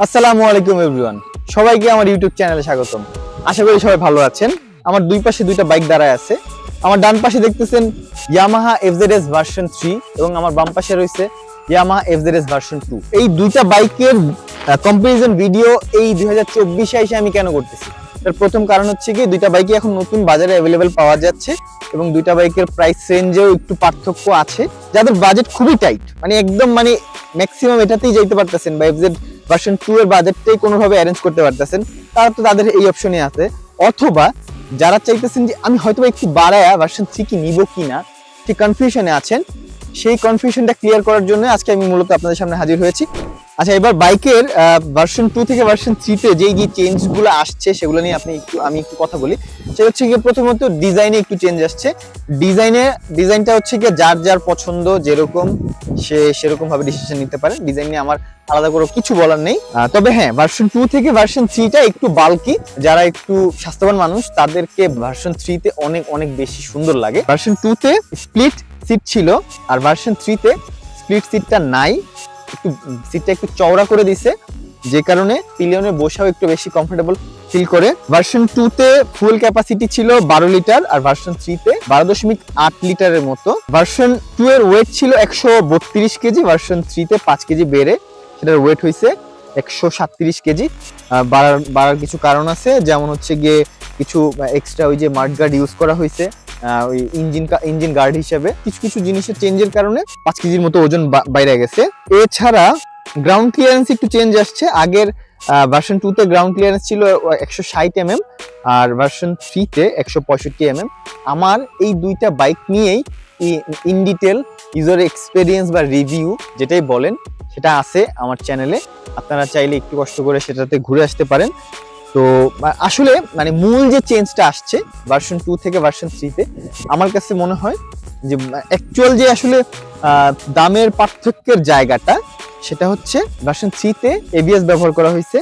আসসালামু আলাইকুম এভরিওয়ান, সবাইকে আমার ইউটিউব চ্যানেলে স্বাগতম। আশা করি সবাই ভালো আছেন। আমার দুই পাশে দুইটা বাইক দাঁড়ায় আছে। আমার ডান পাশে দেখতেছেন ইয়ামাহা এফজেডএস ভার্সন 3 এবং আমার বাম পাশে রয়েছে ইয়ামাহা এফজেডএস ভার্সন 2। এই দুইটা বাইকের কম্পারিজন ভিডিও এই 2024 এসে আমি কেন করতেছি, তার প্রথম কারণ হচ্ছে কি দুইটা বাইকই এখন নতুন বাজারে অ্যাভেলেবেল পাওয়া যাচ্ছে এবং দুইটা বাইকের প্রাইস রেঞ্জেও একটু পার্থক্য আছে। যাদের বাজেট খুবই টাইট, একদম ম্যাক্সিমাম এটাতেই যাইতে পারতেছেন বা এফজেড ভার্সন 2 এর বাজেটটাই কোনোভাবে অ্যারেঞ্জ করতে পারতেছেন, তারা তো তাদের এই অপশনে আছে। অথবা যারা চাইতেছেন যে আমি হয়তো একটু বাড়ায়া ভার্সন 3 কি নিব কিনা, ঠিক কনফিউশনে আছেন, সেই কনফিউশনটা ক্লিয়ার করার জন্য আজকে আমি মূলত আপনাদের সামনে হাজির হয়েছি। আচ্ছা, এবার বাইকের ভার্সন 2 থেকে ভার্সন 3 তে যেই চেঞ্জগুলো আসছে সেগুলো নিয়ে আমি একটু কথা বলি। সেটা হচ্ছে গিয়ে প্রথমত ডিজাইনে একটু চেঞ্জ আসছে। ডিজাইনটা হচ্ছে গিয়ে যার যার পছন্দ যেরকম সে সেরকম ভাবে ডিসিশন নিতে পারে। ডিজাইন নিয়ে আমার আলাদা করে কিছু বলার নেই। তবে হ্যাঁ, ভার্সন 2 থেকে ভার্সন 3 টা একটু বাল্কি, যারা একটু স্বাস্থ্যবান মানুষ তাদেরকে ভার্সন 3 তে অনেক অনেক বেশি সুন্দর লাগে। ভার্সন 2 তে স্প্লিট সিট ছিল আর ভার্সন 3 তে স্প্লিট সিটটা নাই, একটু সিটটা একটু চওড়া করে দিছে, যে কারণে পিলিয়নে বসাও একটু বেশি কমফোর্টেবল ফিল করে। ভার্সন 2 তে ফুল ক্যাপাসিটি ছিল 12 লিটার আর ভার্সন 3 তে 12.8 লিটারের মতো। ভার্সন 2 এর ওয়েট ছিল 132 কেজি, ভার্সন 3 তে 5 কেজি বেড়ে সেটার ওয়েট হয়েছে 137 কেজি। বাড়ার কিছু কারণ আছে, যেমন হচ্ছে গিয়ে কিছু এক্সট্রা ওই যে মাড গার্ড ইউজ করা হয়েছে ওই ইঞ্জিন গার্ড হিসেবে। কিছু কিছু জিনিসের চেঞ্জের কারণে 5 কেজির মতো ওজন বাইরে গেছে। এছাড়া গ্রাউন্ড ক্লিয়ারেন্স একটু চেঞ্জ আসছে। আগের ভার্সন 2 তে গ্রাউন্ড ক্লিয়ারেন্স ছিল 160 mm আর ভার্সন 3 তে 165 mm। আমার এই দুইটা বাইক নিয়েই ইন ডিটেল ইউজার এক্সপেরিয়েন্স বা রিভিউ যেটাই বলেন সেটা আছে আমার চ্যানেলে, আপনারা চাইলে একটু কষ্ট করে সেটাতে ঘুরে আসতে পারেন। তো আসলে মূল যে চেঞ্জটা আসছে ভার্সন 2 থেকে ভার্সন 3 তে, আমার কাছে মনে হয় যে অ্যাকচুয়াল যে আসলে দামের পার্থক্যের জায়গাটা সেটা হচ্ছে ভার্সন 3 তে এবিএস ব্যবহার করা হয়েছে,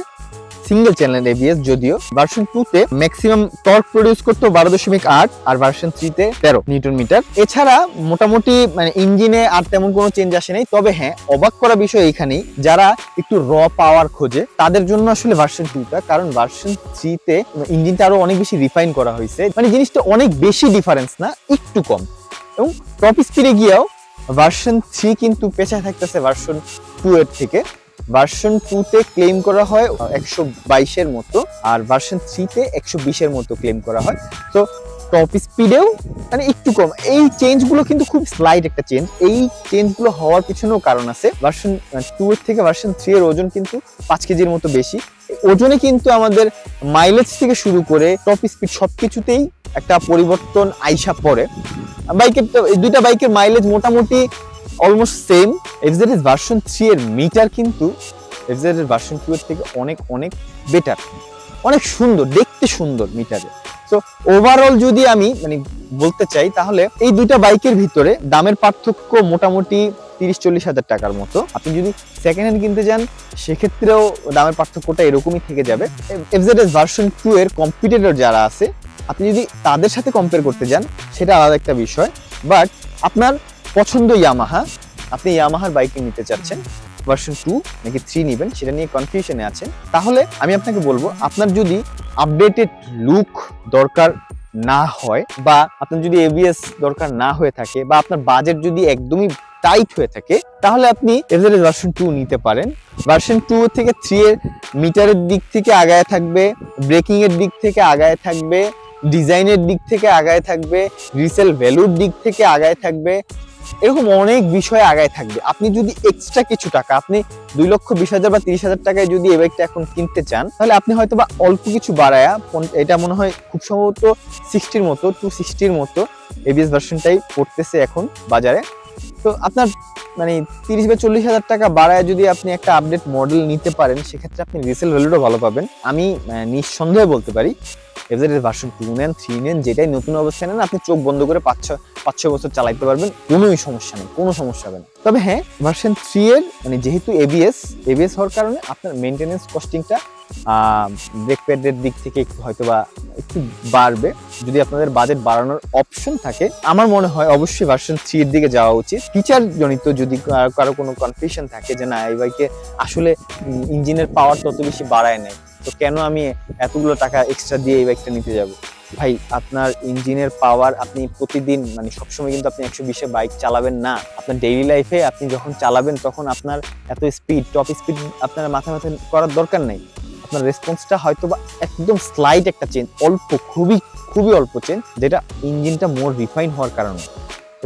সিঙ্গেল চ্যানেল এবিএস। যদিও ভার্সন 2 তে ম্যাক্সিমাম টর্ক প্রডিউস করতো 12.8 আর ভার্সন 3 তে 13 নিউটন মিটার। এছাড়া মোটামুটি ইঞ্জিনে আর তেমন কোনো চেঞ্জ আসে নাই। তবে হ্যাঁ, অবাক করা বিষয় এইখানেই, যারা একটু র পাওয়ার খোঁজে তাদের জন্য আসলে ভার্সন 2 টা, কারণ ভার্সন 3 তে ইঞ্জিনটা আরো অনেক বেশি রিফাইন করা হয়েছে। জিনিসটা অনেক বেশি ডিফারেন্স না, একটু কম। এবং টপ স্পিডে গিয়েও ভার্সন 3 কিন্তু পেছায় থাকতেছে ভার্সন 2 এর থেকে। ভার্সন 2 তে ক্লেম করা হয় 122 এর মতো আর ভার্সন 3 তে 120 এর মতো ক্লেম করা হয়। তো টপ স্পিডেও একটু কম। এই চেঞ্জগুলো কিন্তু খুব স্লাইড একটা চেঞ্জ। এই চেঞ্জগুলো হওয়ার পিছনেও কারণ আছে। ভার্সন 2 এর থেকে ভার্সন 3 এর ওজন কিন্তু 5 কেজির মতো বেশি। ওজনে কিন্তু আমাদের মাইলেজ থেকে শুরু করে টপ স্পিড সবকিছুতেই একটা পরিবর্তন আইসা পড়ে। দুইটা বাইকের মাইলেজ মোটামুটি অলমোস্ট সেম। এফজেডএস ভার্সন 3 এর মিটার কিন্তু এফজেডএস ভার্সন 2 এর থেকে অনেক অনেক বেটার, অনেক সুন্দর, দেখতে সুন্দর মিটারে। তো ওভারঅল যদি আমি বলতে চাই, তাহলে এই দুইটা বাইকের ভিতরে দামের পার্থক্য মোটামুটি 30-40 হাজার টাকার মতো। আপনি যদি সেকেন্ড হ্যান্ড কিনতে যান সেক্ষেত্রেও দামের পার্থক্যটা এরকমই থেকে যাবে। এফজেডএস ভার্সন 2 এর কম্পিটিটর যারা আছে, আপনি যদি তাদের সাথে কম্পেয়ার করতে যান সেটা আলাদা একটা বিষয়। বাট আপনার পছন্দ ইয়ামাহা, আপনি ইয়ামাহার বাইকে নিতে চাচ্ছেন, ভার্সন 2 নাকি 3 নেবেন সেটা নিয়ে কনফিউশনে আছেন, তাহলে আমি আপনাকে বলবো, আপনার যদি আপডেটেড লুক দরকার না হয় বা আপনার যদি এবিএস দরকার না হয়ে থাকে বা আপনার বাজেট যদি একদমই টাইট হয়ে থাকে, তাহলে আপনি এফজেডএস ভার্সন 2 নিতে পারেন। ভার্সন 2 থেকে 3 এর মিটারের দিক থেকে আগায় থাকবে, ব্রেকিং এর দিক থেকে আগায় থাকবে, ডিজাইনের দিক থেকে আগায় থাকবে, রিসেল ভ্যালুর দিক থেকে আগায় থাকবে, এরকম অনেক বিষয় আগায় থাকবে। আপনি যদি এক্সট্রা কিছু টাকা, আপনি 2,20,000 বা 30,000 টাকায় যদি এই বাইকটা এখন কিনতে চান, তাহলে আপনি হয়তো বা অল্প কিছু বাড়ায়া, এটা মনে হয় খুব সম্ভবত 260 এর মতো এবিএস ভার্সনটাই পড়তেছে এখন বাজারে। তো আপনার 30 বা 40 হাজার টাকা বাড়ায় যদি আপনি একটা আপডেট মডেল নিতে পারেন, সেক্ষেত্রে আপনি রিসেল ভ্যালুটা ভালো পাবেন। আমি নিঃসন্দেহে বলতে পারি, এফজেডএস ভার্সন 2 নেন, 3 নেন, যেটাই নতুন অবস্থায় নেন, আপনি চোখ বন্ধ করে 5-6 বছর চালাইতে পারবেন, কোনোই সমস্যা নেই, কোনো সমস্যা হবে না। তবে হ্যাঁ, ভার্সন 3 এর যেহেতু এবিএস হওয়ার কারণে আপনার মেনটেনেন্স কস্টিংটা ব্রেক প্যাডের দিক থেকে হয়তোবা একটু বাড়বে। যদি আপনাদের বাজেট বাড়ানোর অপশন থাকে, আমার মনে হয় অবশ্যই ভার্সন 3 এর দিকে যাওয়া উচিত। ফিচার জনিত যদি কারো কোনো কনফিউশন থাকে যে না এই বাইকে আসলে ইঞ্জিনের পাওয়ার তত বেশি বাড়ায় নাই, তো কেন আমি এতগুলো টাকা এক্সট্রা দিয়ে এই বাইকটা নিতে যাব? ভাই, আপনার ইঞ্জিনের পাওয়ার আপনি প্রতিদিন মানে সবসময় কিন্তু আপনি 120-এ বাইক চালাবেন না। আপনার ডেইলি লাইফে আপনি যখন চালাবেন তখন আপনার এত স্পিড, টপ স্পিড আপনার মাথা করার দরকার নাই। আপনার রেসপন্সটা হয়তো বা একদম স্লাইট একটা চেঞ্জ, অল্প, খুবই খুবই অল্প চেঞ্জ, যেটা ইঞ্জিনটা মোর রিফাইন হওয়ার কারণে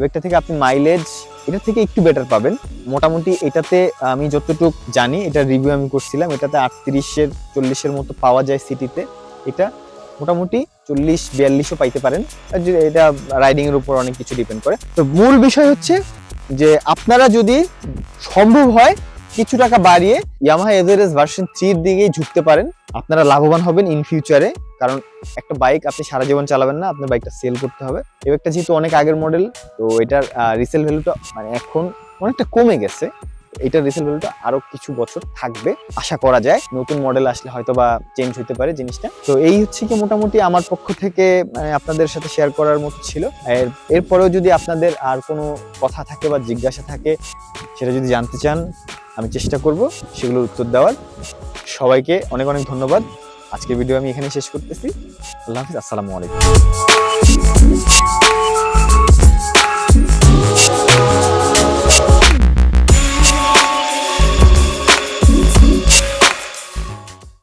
বাইকটা থেকে আপনি মাইলেজ এটা থেকে একটু বেটার পাবেন। মোটামুটি এটাতে আমি যতটুকু জানি, এটা রিভিউ আমি করছিলাম, এটাতে 38-40-এর মতো পাওয়া যায় সিটিতে। এটা মোটামুটি 40-42ও পাইতে পারেন, এটা রাইডিং এর উপর অনেক কিছু ডিপেন্ড করে। তো মূল বিষয় হচ্ছে যে আপনারা যদি সম্ভব হয় কিছু টাকা বাড়িয়ে ইয়ামাহা এভারেস্ট ভার্সন 3 এর দিকে ঝুঁকতে পারেন, আপনারা লাভবান হবেন ইন ফিউচারে। কারণ একটা বাইক আপনি সারা জীবন চালাবেন না, আপনার বাইকটা সেল করতে হবে। এই বাইকটা যেহেতু অনেক আগের মডেল, তো এটার রিসেল ভ্যালুটা মানে এখন অনেকটা কমে গেছে। এটার রিসেল ভ্যালুটা আরো কিছু বছর থাকবে আশা করা যায়, নতুন মডেল আসলে হয়তো বা চেঞ্জ হতে পারে জিনিসটা। তো এই হচ্ছে কি মোটামুটি আমার পক্ষ থেকে আপনাদের সাথে শেয়ার করার মতো ছিল। এরপরেও যদি আপনাদের আর কোনো কথা থাকে বা জিজ্ঞাসা থাকে, সেটা যদি জানতে চান, আমি চেষ্টা করব সেগুলোর উত্তর দেওয়ার। সবাইকে অনেক অনেক ধন্যবাদ। আজকের ভিডিও আমি এখানে শেষ করতেছি। আল্লাহ হাফিজ, আসসালামু আলাইকুম।